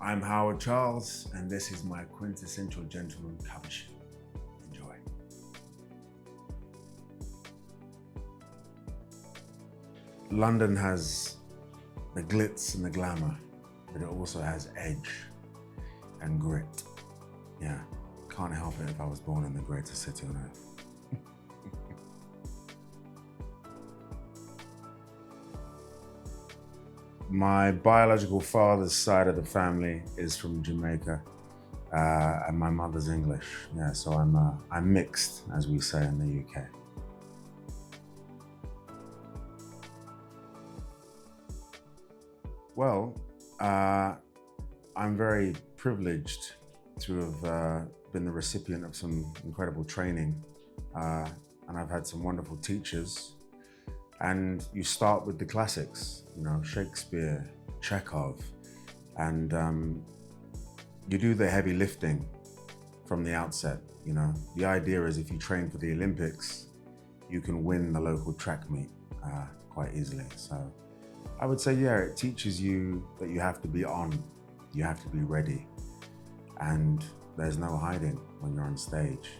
I'm Howard Charles, and this is my Quintessential Gentleman cover shoot. Enjoy. London has the glitz and the glamour, but it also has edge and grit. Yeah, can't help it if I was born in the greatest city on earth. My biological father's side of the family is from Jamaica, and my mother's English. Yeah, so I'm mixed, as we say in the UK. Well, I'm very privileged to have been the recipient of some incredible training, and I've had some wonderful teachers. And you start with the classics, you know, Shakespeare, Chekhov, and you do the heavy lifting from the outset. You know, the idea is if you train for the Olympics, you can win the local track meet quite easily. So I would say, yeah, it teaches you that you have to be on, you have to be ready, and there's no hiding when you're on stage.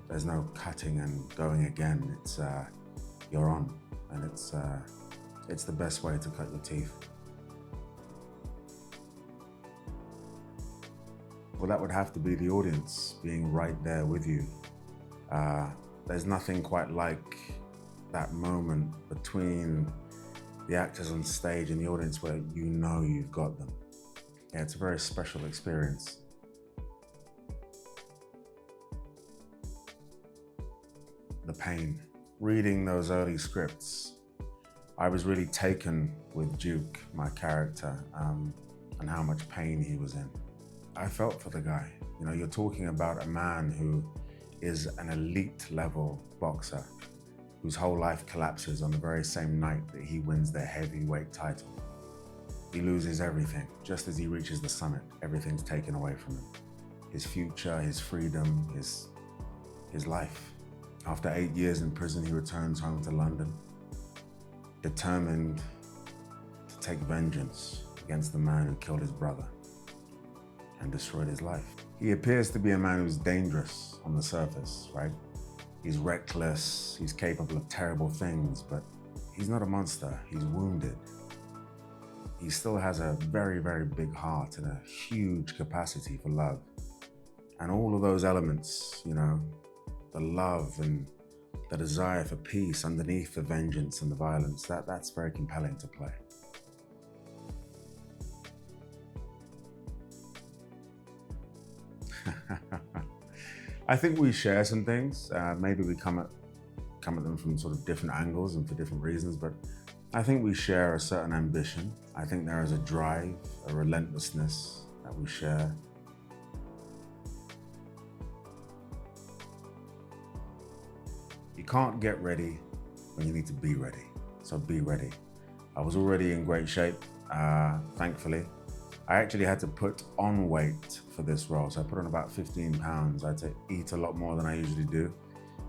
There's no cutting and going again. It's you're on, and it's the best way to cut your teeth. Well, that would have to be the audience being right there with you. There's nothing quite like that moment between the actors on stage and the audience where you know you've got them. Yeah, it's a very special experience. The pain. Reading those early scripts, I was really taken with Duke, my character, and how much pain he was in. I felt for the guy. You know, you're talking about a man who is an elite level boxer, whose whole life collapses on the very same night that he wins the heavyweight title. He loses everything. Just as he reaches the summit, everything's taken away from him. His future, his freedom, his life. After 8 years in prison, he returns home to London, determined to take vengeance against the man who killed his brother and destroyed his life. He appears to be a man who's dangerous on the surface, right? He's reckless, he's capable of terrible things, but he's not a monster, he's wounded. He still has a very, very big heart and a huge capacity for love. And all of those elements, you know, the love and the desire for peace underneath the vengeance and the violence, that's very compelling to play. I think we share some things. Maybe we come at them from sort of different angles and for different reasons, but I think we share a certain ambition. I think there is a drive, a relentlessness that we share. You can't get ready when you need to be ready. So be ready. I was already in great shape, thankfully. I actually had to put on weight for this role. So I put on about 15 pounds. I had to eat a lot more than I usually do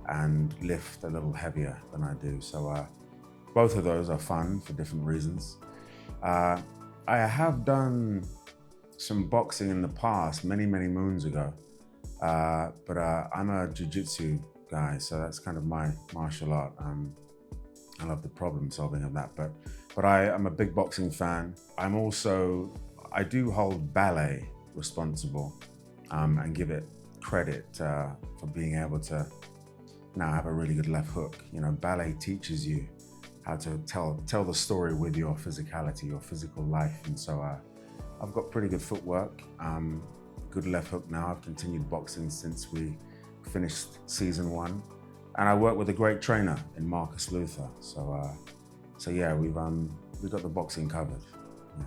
and lift a little heavier than I do. So both of those are fun for different reasons. I have done some boxing in the past, many, many moons ago. But I'm a jiu-jitsu guy, so that's kind of my martial art. I love the problem solving of that, but I am a big boxing fan. I do hold ballet responsible and give it credit for being able to now have a really good left hook. You know, ballet teaches you how to tell the story with your physicality, your physical life, and so I've got pretty good footwork, good left hook now. I've continued boxing since we finished season 1, and I work with a great trainer in Marcus Luther. So yeah, we've got the boxing covered. Yeah.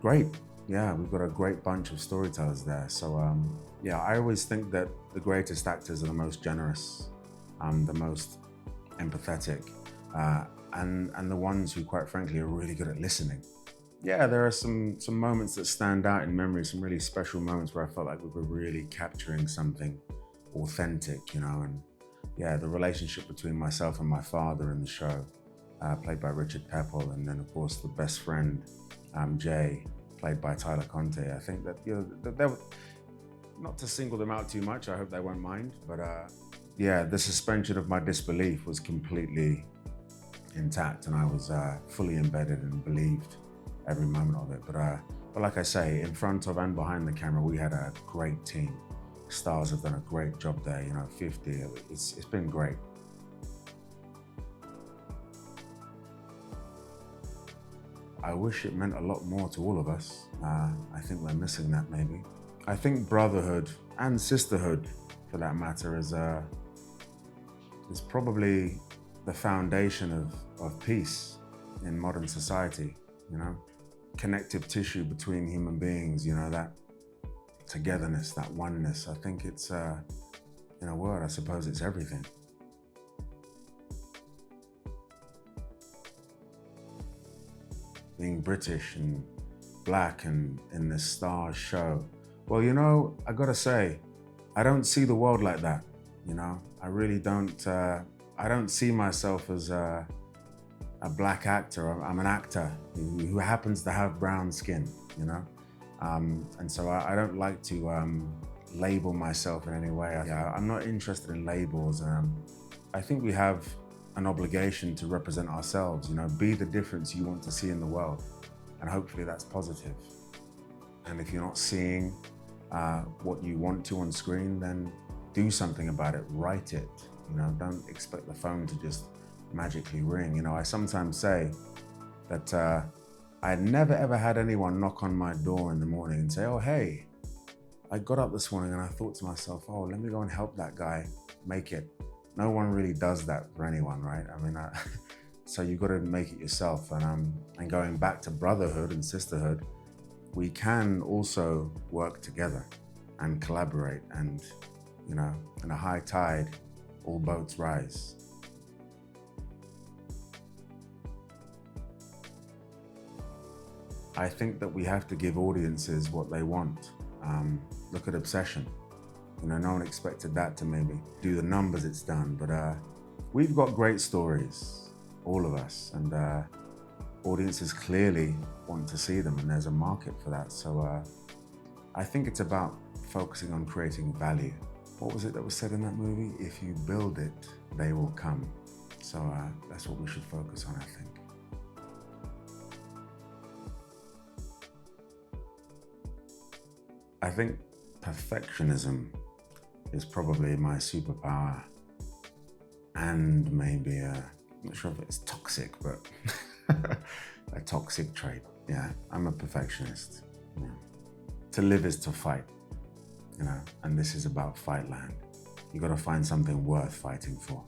Great. Yeah, we've got a great bunch of storytellers there. So yeah, I always think that the greatest actors are the most generous, the most empathetic, and the ones who, quite frankly, are really good at listening. Yeah, there are some moments that stand out in memory, some really special moments where I felt like we were really capturing something authentic, you know, and yeah, the relationship between myself and my father in the show played by Richard Pepple, and then of course the best friend, Jay, played by Tyler Conte. I think that, you know, they were, not to single them out too much, I hope they won't mind, but yeah, the suspension of my disbelief was completely intact, and I was fully embedded and believed every moment of it. But like I say, in front of and behind the camera, we had a great team. Starz have done a great job there, you know, 50, it's been great. I wish it meant a lot more to all of us. I think we're missing that maybe. I think brotherhood and sisterhood, for that matter, is probably the foundation of peace in modern society, you know? Connective tissue between human beings, you know, that togetherness, that oneness. I think it's, in a word, I suppose it's everything. Being British and black and in this Starz show, well, you know, I gotta say, I don't see the world like that, you know? I really don't, I don't see myself as a black actor. I'm an actor who happens to have brown skin, you know? And so I don't like to label myself in any way. I'm not interested in labels. I think we have an obligation to represent ourselves, you know, be the difference you want to see in the world. And hopefully that's positive. And if you're not seeing what you want to on screen, then do something about it, write it. You know, don't expect the phone to just magically ring. You know, I sometimes say that I never ever had anyone knock on my door in the morning and say, oh, hey, I got up this morning and I thought to myself, oh, let me go and help that guy make it. No one really does that for anyone, right? I mean, so you got to make it yourself. And going back to brotherhood and sisterhood, we can also work together and collaborate, and, you know, in a high tide, all boats rise. I think that we have to give audiences what they want. Look at Obsession. You know, no one expected that to maybe do the numbers it's done, but we've got great stories, all of us, and audiences clearly want to see them, and there's a market for that. So I think it's about focusing on creating value. What was it that was said in that movie? If you build it, they will come. So that's what we should focus on, I think. I think perfectionism is probably my superpower, and maybe, I'm not sure if it's toxic, but a toxic trait. Yeah, I'm a perfectionist. Yeah. To live is to fight, you know, and this is about Fightland. You gotta find something worth fighting for.